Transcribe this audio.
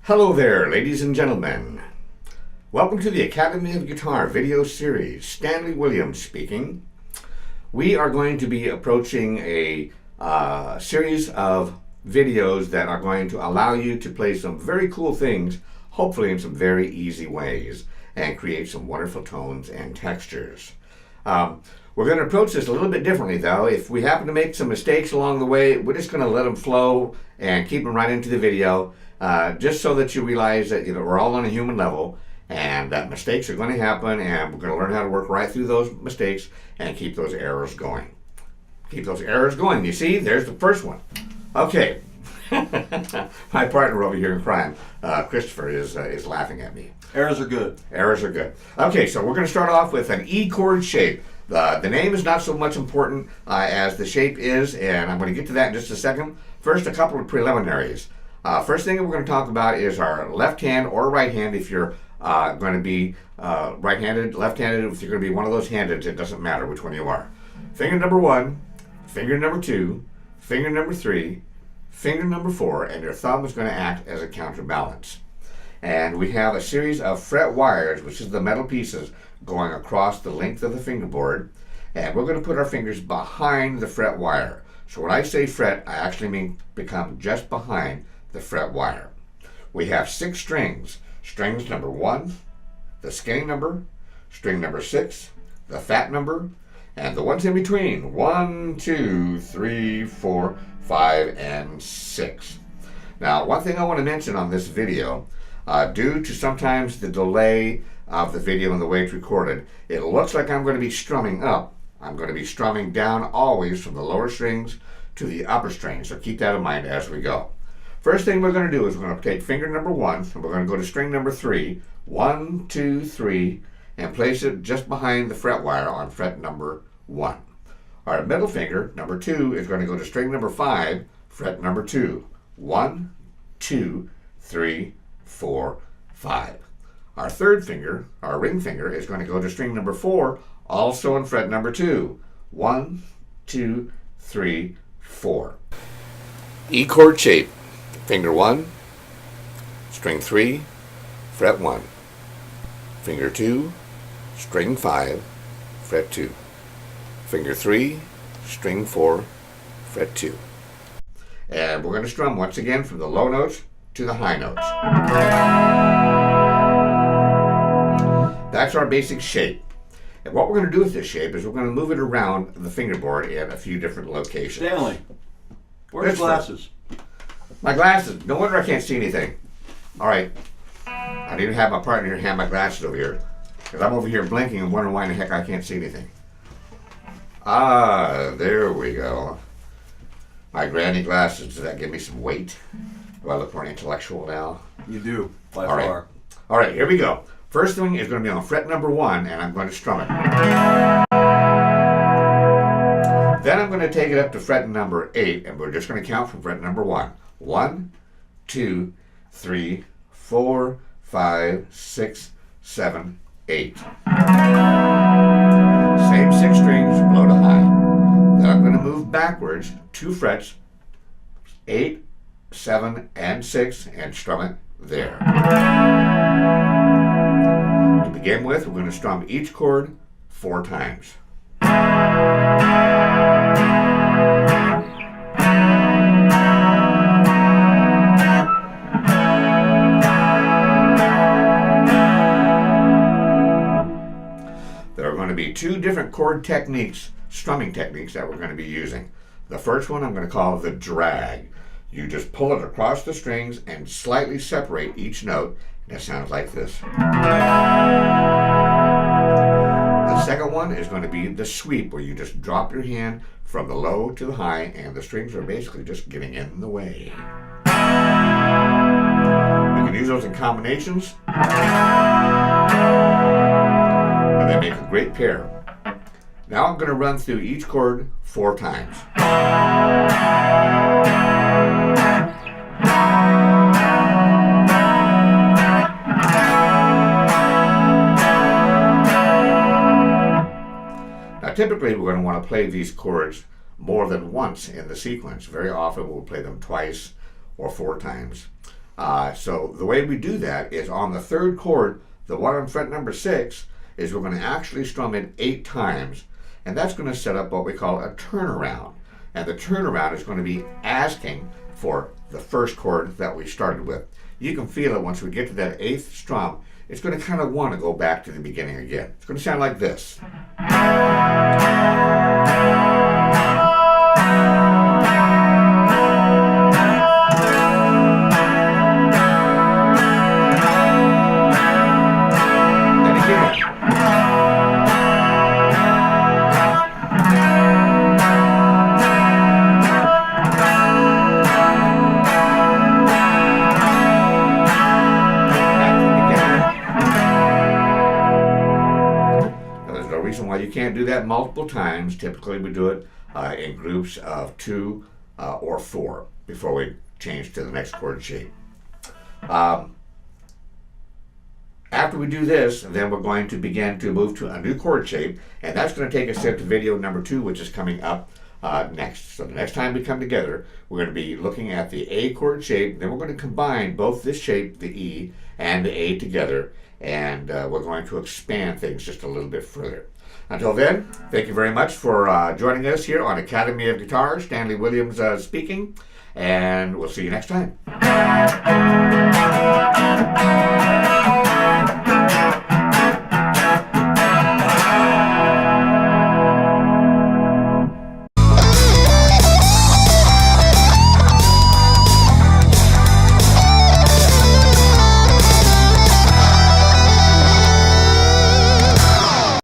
Hello there, ladies and gentlemen. Welcome to the Academy of Guitar video series. Stanley Williams speaking. We are going to be approaching a series of videos that are going to allow you to play some very cool things, hopefully in some very easy ways, and create some wonderful tones and textures. We're going to approach this a little bit differently, though. If we happen to make some mistakes along the way, we're just going to let them flow and keep them right into the video, just so that you realize that we're all on a human level and that mistakes are going to happen, and we're going to learn how to work right through those mistakes and keep those errors going. Keep those errors going. You see, there's the first one. Okay. My partner over here in crime, Christopher, is laughing at me. Errors are good. Errors are good. Okay, so we're going to start off with an E chord shape. The name is not so much important as the shape is, and I'm going to get to that in just a second. First, a couple of preliminaries. First thing that we're going to talk about is our left hand or right hand. If you're going to be right-handed, left-handed, if you're going to be one of those handed, it doesn't matter which one you are. Finger number 1, finger number 2, finger number 3, finger number 4, and your thumb is going to act as a counterbalance. And we have a series of fret wires, which is the metal pieces, going across the length of the fingerboard. And we're going to put our fingers behind the fret wire. So when I say fret, I actually mean become just behind the fret wire. We have 6 strings. Strings number 1, the skinny number, string number 6, the fat number, and the ones in between, 1, 2, 3, 4, 5, and 6. Now, one thing I want to mention on this video, due to sometimes the delay of the video and the way it's recorded, it looks like I'm going to be strumming up. I'm going to be strumming down always from the lower strings to the upper strings, so keep that in mind as we go. First thing we're going to do is we're going to take finger number 1, and we're going to go to string number 3, 1, 2, 3, and place it just behind the fret wire on fret number 1. Our middle finger, number 2, is going to go to string number 5, fret number 2, 1, 2, 3, 4, 5. Our third finger, our ring finger, is going to go to string number 4, also on fret number 2, 1, 2, 3, 4. E chord shape. Finger 1, string 3, fret 1. Finger 2, string 5, fret 2. Finger 3, string 4, fret 2. And we're going to strum once again from the low notes to the high notes. That's our basic shape. And what we're going to do with this shape is we're going to move it around the fingerboard in a few different locations. Stanley, where's your glasses? My glasses. No wonder I can't see anything. All right. I need to have my partner here hand my glasses over here, because I'm over here blinking and wondering why in the heck I can't see anything. Ah, there we go. My granny glasses. Does that give me some weight? Do I look more intellectual now? You do, by All far. Right. All right, here we go. First thing is going to be on fret number 1, and I'm going to strum it. Then I'm going to take it up to fret number 8, and we're just going to count from fret number 1. 1, 2, 3, 4, 5, 6, 7, 8. Same 6 strings, low to high. Then I'm going to move backwards 2 frets, 8, 7, and 6, and strum it there. To begin with, we're going to strum each chord 4 times. There are going to be 2 different chord techniques, strumming techniques, that we're going to be using. The first one I'm going to call the drag. You just pull it across the strings and slightly separate each note, and it sounds like this. The second one is going to be the sweep, where you just drop your hand from the low to the high, and the strings are basically just getting in the way. You can use those in combinations, and they make a great pair. Now I'm going to run through each chord 4 times. Now typically we're going to want to play these chords more than once in the sequence. Very often we'll play them twice or 4 times. So the way we do that is on the third chord, the one on fret number 6, is we're going to actually strum it 8 times, and that's going to set up what we call a turnaround. And the turnaround is going to be asking for the first chord that we started with. You can feel it once we get to that 8th strum. It's going to kind of want to go back to the beginning again. It's going to sound like this. And again. There's no reason why you can't do that multiple times. Typically we do it in groups of 2 or 4 before we change to the next chord shape. After we do this, then we're going to begin to move to a new chord shape, and that's going to take us into video number 2, which is coming up next. So the next time we come together, we're going to be looking at the A chord shape, then we're going to combine both this shape, the E, and the A together, and we're going to expand things just a little bit further. Until then, thank you very much for joining us here on Academy of Guitar. Stanley Williams speaking, and we'll see you next time.